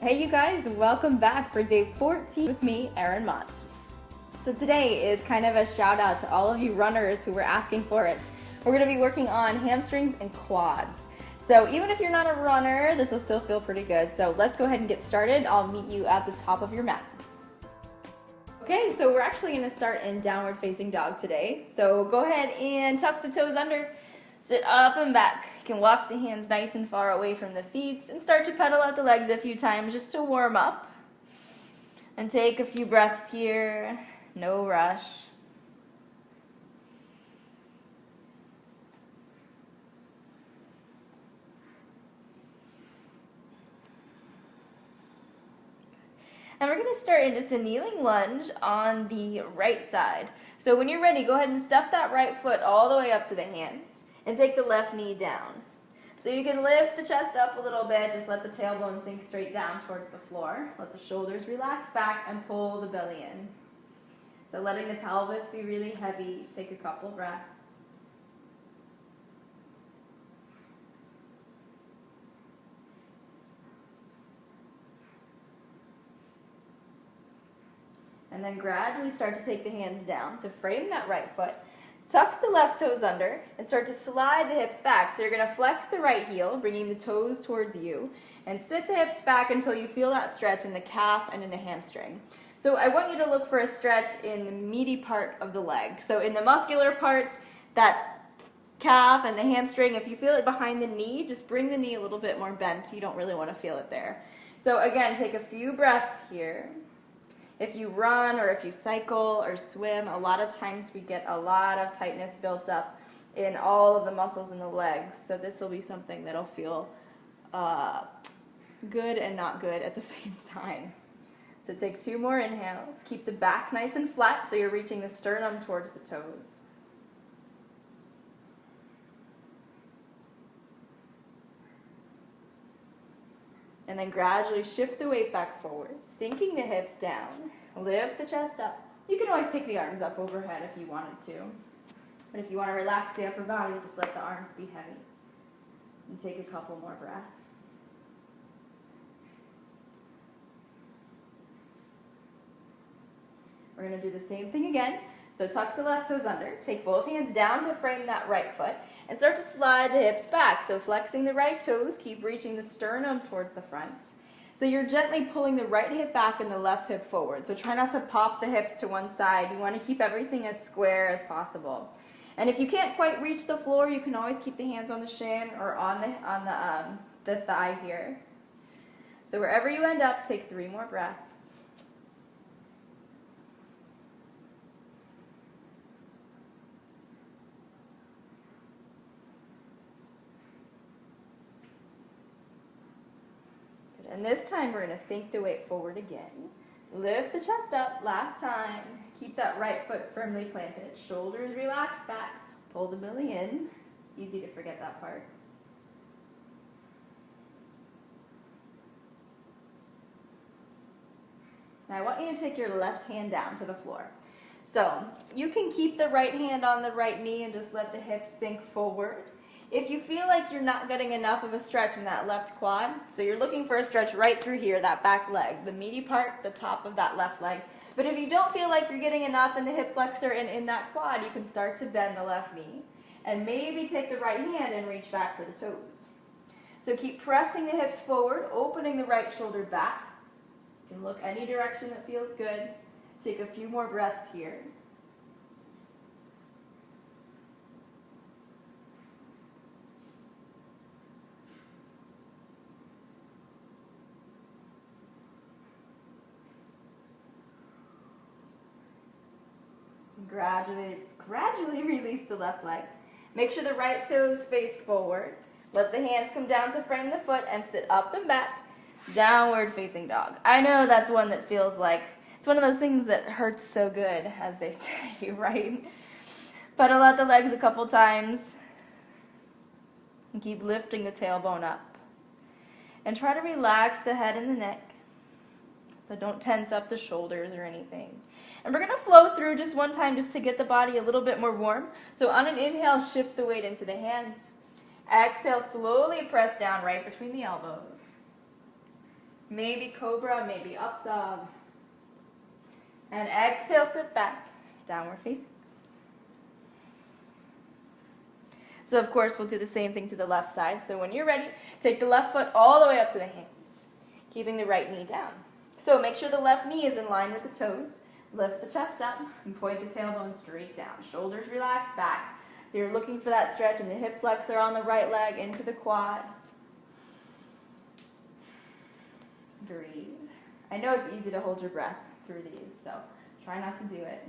Hey you guys, welcome back for day 14 with me, Erin Motz. So today is kind of a shout out to all of you runners who were asking for it. We're going to be working on hamstrings and quads. So even if you're not a runner, this will still feel pretty good. So let's go ahead and get started. I'll meet you at the top of your mat. Okay, so we're actually going to start in downward facing dog today. So go ahead and tuck the toes under. Sit up and back. You can walk the hands nice and far away from the feet and start to pedal out the legs a few times just to warm up. And take a few breaths here. No rush. And we're going to start in just a kneeling lunge on the right side. So when you're ready, go ahead and step that right foot all the way up to the hands. And take the left knee down. So you can lift the chest up a little bit, just let the tailbone sink straight down towards the floor. Let the shoulders relax back and pull the belly in. So letting the pelvis be really heavy, take a couple breaths. And then gradually start to take the hands down to frame that right foot. Tuck the left toes under and start to slide the hips back. So you're going to flex the right heel, bringing the toes towards you, and sit the hips back until you feel that stretch in the calf and in the hamstring. So I want you to look for a stretch in the meaty part of the leg. So in the muscular parts, that calf and the hamstring, if you feel it behind the knee, just bring the knee a little bit more bent. You don't really want to feel it there. So again, take a few breaths here. If you run or if you cycle or swim, a lot of times we get a lot of tightness built up in all of the muscles in the legs. So this will be something that'll feel good and not good at the same time. So take 2 more inhales. Keep the back nice and flat so you're reaching the sternum towards the toes. And then gradually shift the weight back forward, sinking the hips down. Lift the chest up. You can always take the arms up overhead if you wanted to. But if you want to relax the upper body, just let the arms be heavy. And take a couple more breaths. We're going to do the same thing again. So tuck the left toes under. Take both hands down to frame that right foot. And start to slide the hips back. So flexing the right toes, keep reaching the sternum towards the front. So you're gently pulling the right hip back and the left hip forward. So try not to pop the hips to one side. You want to keep everything as square as possible. And if you can't quite reach the floor, you can always keep the hands on the shin or on the thigh here. So wherever you end up, take 3 more breaths. And this time we're going to sink the weight forward again. Lift the chest up. Last time. Keep that right foot firmly planted. Shoulders relax back. Pull the belly in. Easy to forget that part. Now I want you to take your left hand down to the floor. So you can keep the right hand on the right knee and just let the hips sink forward. If you feel like you're not getting enough of a stretch in that left quad, so you're looking for a stretch right through here, that back leg, the meaty part, the top of that left leg. But if you don't feel like you're getting enough in the hip flexor and in that quad, you can start to bend the left knee. And maybe take the right hand and reach back for the toes. So keep pressing the hips forward, opening the right shoulder back. You can look any direction that feels good. Take a few more breaths here. Gradually release the left leg. Make sure the right toes face forward. Let the hands come down to frame the foot and sit up and back. Downward facing dog. I know that's one that feels like, it's one of those things that hurts so good, as they say, right? Pedal out the legs a couple times. And keep lifting the tailbone up. And try to relax the head and the neck. So don't tense up the shoulders or anything. And we're going to flow through just one time just to get the body a little bit more warm. So on an inhale, shift the weight into the hands. Exhale, slowly press down right between the elbows. Maybe cobra, maybe up dog. And exhale, sit back, downward facing. So of course, we'll do the same thing to the left side. So when you're ready, take the left foot all the way up to the hands, keeping the right knee down. So make sure the left knee is in line with the toes. Lift the chest up and point the tailbone straight down. Shoulders relax back. So you're looking for that stretch in the hip flexor on the right leg into the quad. Breathe. I know it's easy to hold your breath through these, so try not to do it.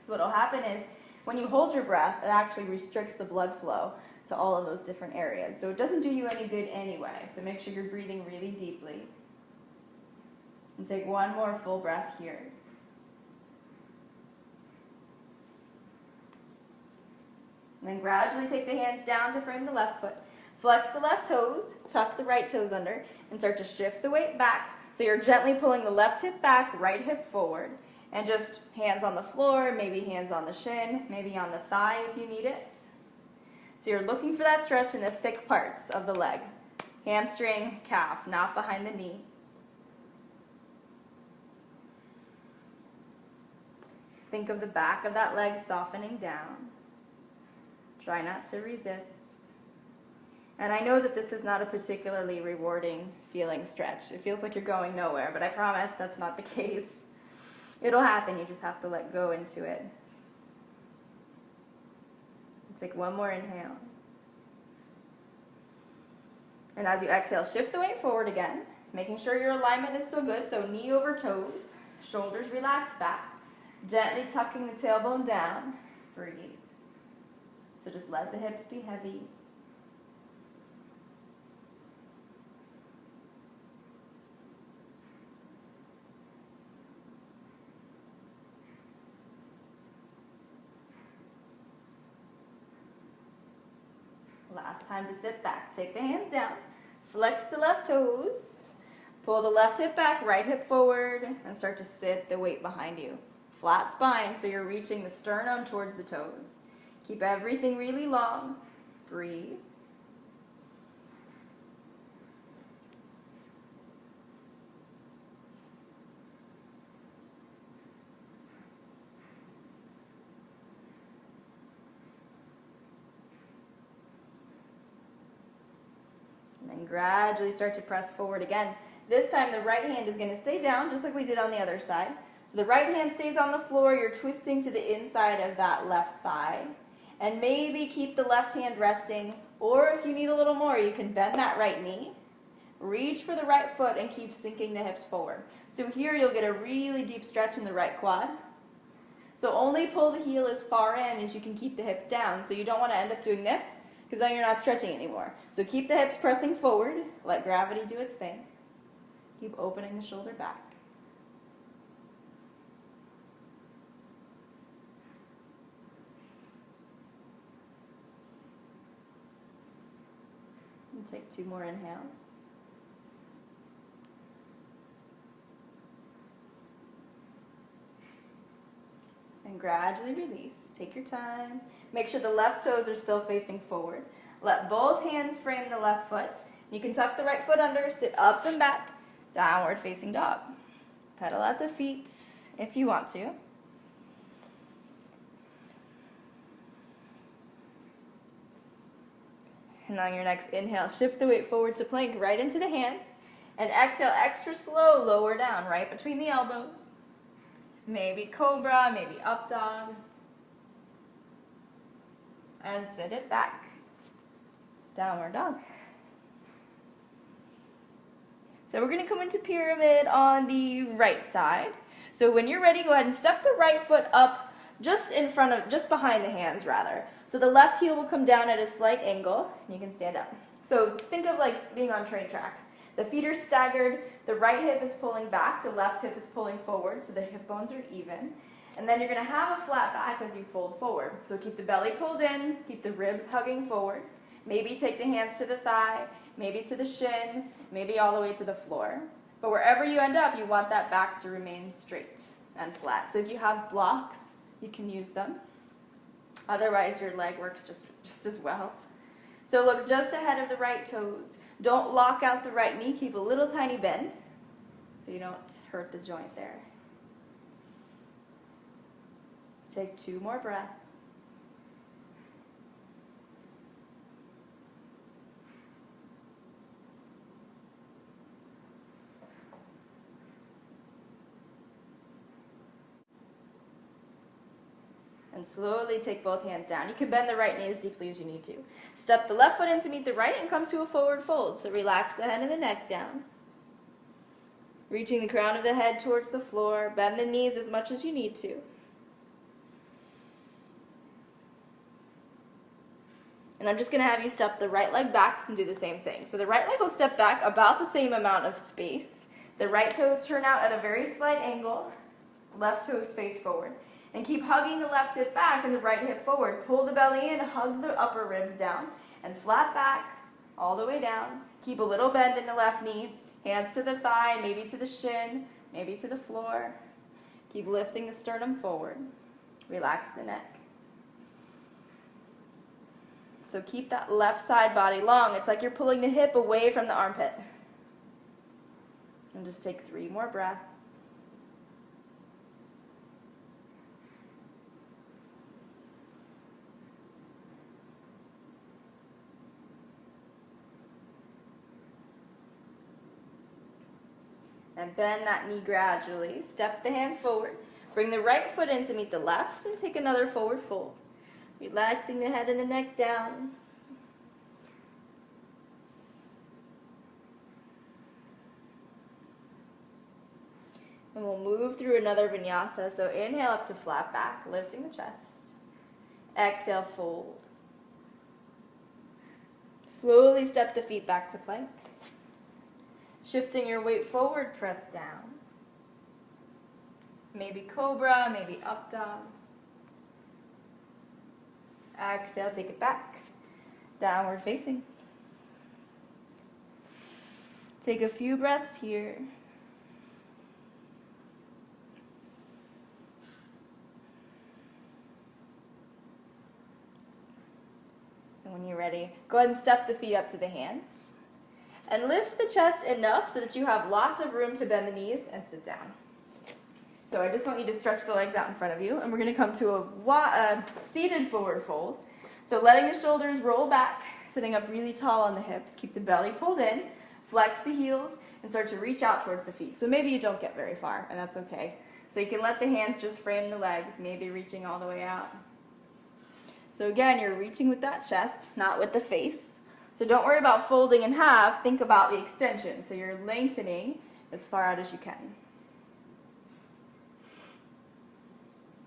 So what will happen is, when you hold your breath, it actually restricts the blood flow to all of those different areas. So it doesn't do you any good anyway. So make sure you're breathing really deeply. And take one more full breath here. And then gradually take the hands down to frame the left foot. Flex the left toes, tuck the right toes under, and start to shift the weight back. So you're gently pulling the left hip back, right hip forward. And just hands on the floor, maybe hands on the shin, maybe on the thigh if you need it. So you're looking for that stretch in the thick parts of the leg. Hamstring, calf, not behind the knee. Think of the back of that leg softening down. Try not to resist. And I know that this is not a particularly rewarding feeling stretch. It feels like you're going nowhere, but I promise that's not the case. It'll happen, you just have to let go into it. Take one more inhale. And as you exhale, shift the weight forward again, making sure your alignment is still good, so knee over toes, shoulders relax back, gently tucking the tailbone down, breathe. So just let the hips be heavy. Last time to sit back. Take the hands down, flex the left toes, pull the left hip back, right hip forward, and start to sit the weight behind you. Flat spine, so you're reaching the sternum towards the toes. Keep everything really long. Breathe. And gradually start to press forward again. This time the right hand is going to stay down just like we did on the other side. So the right hand stays on the floor, you're twisting to the inside of that left thigh. And maybe keep the left hand resting, or if you need a little more, you can bend that right knee, reach for the right foot, and keep sinking the hips forward. So here you'll get a really deep stretch in the right quad. So only pull the heel as far in as you can keep the hips down. So you don't want to end up doing this, because then you're not stretching anymore. So keep the hips pressing forward, let gravity do its thing. Keep opening the shoulder back. And take 2 more inhales. And gradually release. Take your time. Make sure the left toes are still facing forward. Let both hands frame the left foot. You can tuck the right foot under, sit up and back, downward facing dog. Pedal at the feet if you want to. And on your next inhale, shift the weight forward to plank right into the hands. And exhale, extra slow, lower down, right between the elbows. Maybe cobra, maybe up dog. And sit it back. Downward dog. So we're going to come into pyramid on the right side. So when you're ready, go ahead and step the right foot up just behind the hands rather. So the left heel will come down at a slight angle, and you can stand up. So think of like being on train tracks. The feet are staggered, the right hip is pulling back, the left hip is pulling forward, so the hip bones are even. And then you're going to have a flat back as you fold forward. So keep the belly pulled in, keep the ribs hugging forward. Maybe take the hands to the thigh, maybe to the shin, maybe all the way to the floor. But wherever you end up, you want that back to remain straight and flat. So if you have blocks, you can use them. Otherwise, your leg works just as well. So look just ahead of the right toes. Don't lock out the right knee. Keep a little tiny bend so you don't hurt the joint there. Take 2 more breaths. And slowly take both hands down. You can bend the right knee as deeply as you need to. Step the left foot in to meet the right and come to a forward fold. So relax the head and the neck down. Reaching the crown of the head towards the floor. Bend the knees as much as you need to. And I'm just going to have you step the right leg back and do the same thing. So the right leg will step back about the same amount of space. The right toes turn out at a very slight angle. Left toes face forward. And keep hugging the left hip back and the right hip forward. Pull the belly in, hug the upper ribs down, and flat back all the way down. Keep a little bend in the left knee. Hands to the thigh, maybe to the shin, maybe to the floor. Keep lifting the sternum forward. Relax the neck. So keep that left side body long. It's like you're pulling the hip away from the armpit. And just take 3 more breaths. And bend that knee gradually. Step the hands forward. Bring the right foot in to meet the left and take another forward fold. Relaxing the head and the neck down. And we'll move through another vinyasa. So inhale up to flat back, lifting the chest. Exhale, fold. Slowly step the feet back to plank. Shifting your weight forward, press down. Maybe cobra, maybe up dog. Exhale, take it back. Downward facing. Take a few breaths here. And when you're ready, go ahead and step the feet up to the hands. And lift the chest enough so that you have lots of room to bend the knees and sit down. So I just want you to stretch the legs out in front of you, and we're going to come to a seated forward fold. So letting the shoulders roll back, sitting up really tall on the hips. Keep the belly pulled in, flex the heels, and start to reach out towards the feet. So maybe you don't get very far, and that's okay. So you can let the hands just frame the legs, maybe reaching all the way out. So again, you're reaching with that chest, not with the face. So don't worry about folding in half, think about the extension. So you're lengthening as far out as you can.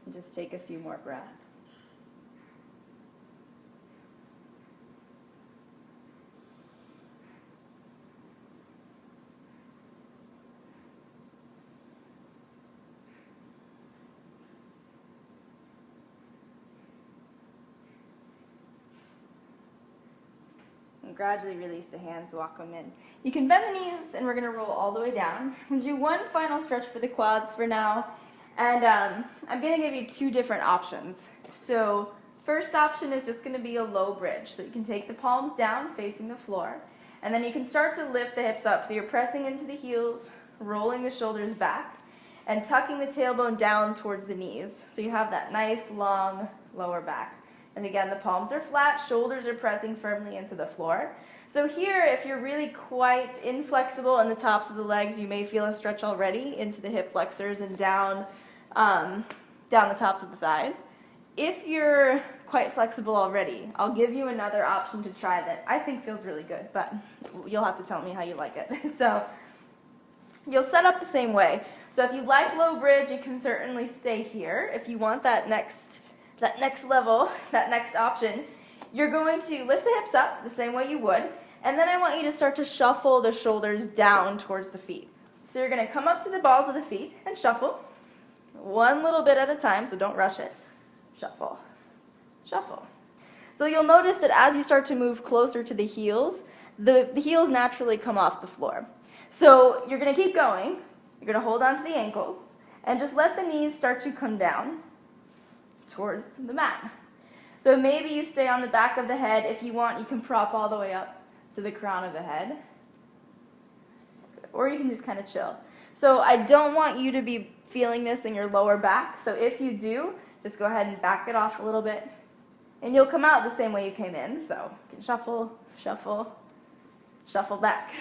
And just take a few more breaths. And gradually release the hands, walk them in. You can bend the knees, and we're going to roll all the way down. We'll do one final stretch for the quads for now. And I'm going to give you 2 different options. So first option is just going to be a low bridge. So you can take the palms down, facing the floor. And then you can start to lift the hips up. So you're pressing into the heels, rolling the shoulders back, and tucking the tailbone down towards the knees. So you have that nice, long lower back. And again, the palms are flat, shoulders are pressing firmly into the floor. So here, if you're really quite inflexible in the tops of the legs, you may feel a stretch already into the hip flexors and down the tops of the thighs. If you're quite flexible already, I'll give you another option to try that I think feels really good, but you'll have to tell me how you like it. So you'll set up the same way. So if you like low bridge, you can certainly stay here. If you want that next level, that next option, you're going to lift the hips up the same way you would, and then I want you to start to shuffle the shoulders down towards the feet. So you're going to come up to the balls of the feet and shuffle, one little bit at a time, so don't rush it. Shuffle, shuffle. So you'll notice that as you start to move closer to the heels, the heels naturally come off the floor. So you're going to keep going, you're going to hold on to the ankles, and just let the knees start to come down towards the mat. So maybe you stay on the back of the head. If you want, you can prop all the way up. to the crown of the head. Or you can just kind of chill. So I don't want you to be feeling this in your lower back. So if you do, just go ahead and back it off a little bit. And you'll come out the same way you came in. So you can shuffle, shuffle, shuffle back.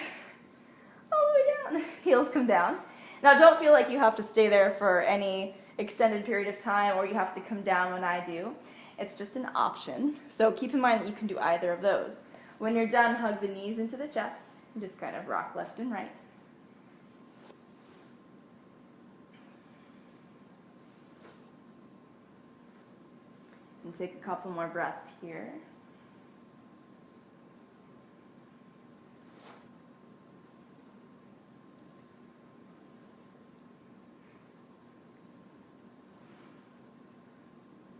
All the way down. Heels come down. Now don't feel like you have to stay there for any extended period of time or you have to come down when I do. It's just an option. So keep in mind that you can do either of those. When you're done, hug the knees into the chest and just kind of rock left and right. And take a couple more breaths here.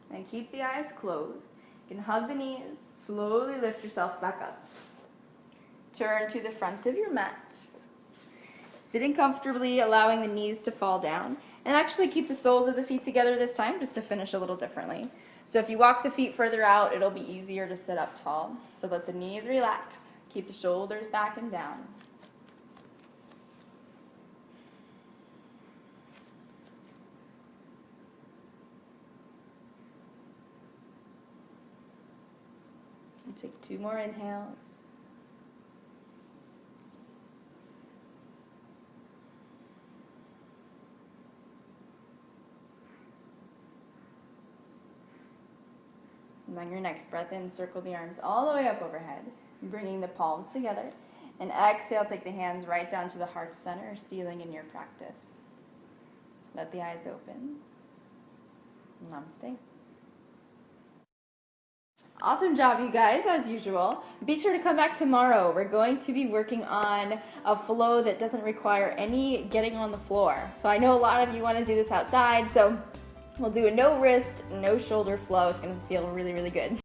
And keep the eyes closed. You can hug the knees, slowly lift yourself back up. Turn to the front of your mat. Sitting comfortably, allowing the knees to fall down. And actually keep the soles of the feet together this time, just to finish a little differently. So if you walk the feet further out, it'll be easier to sit up tall. So let the knees relax. Keep the shoulders back and down. And take 2 more inhales. And on your next breath in, circle the arms all the way up overhead, bringing the palms together. And exhale, take the hands right down to the heart center, ceiling in your practice. Let the eyes open. Namaste. Awesome job, you guys, as usual. Be sure to come back tomorrow. We're going to be working on a flow that doesn't require any getting on the floor. So I know a lot of you want to do this outside, so we'll do a no wrist, no shoulder flow. It's going to feel really, really good.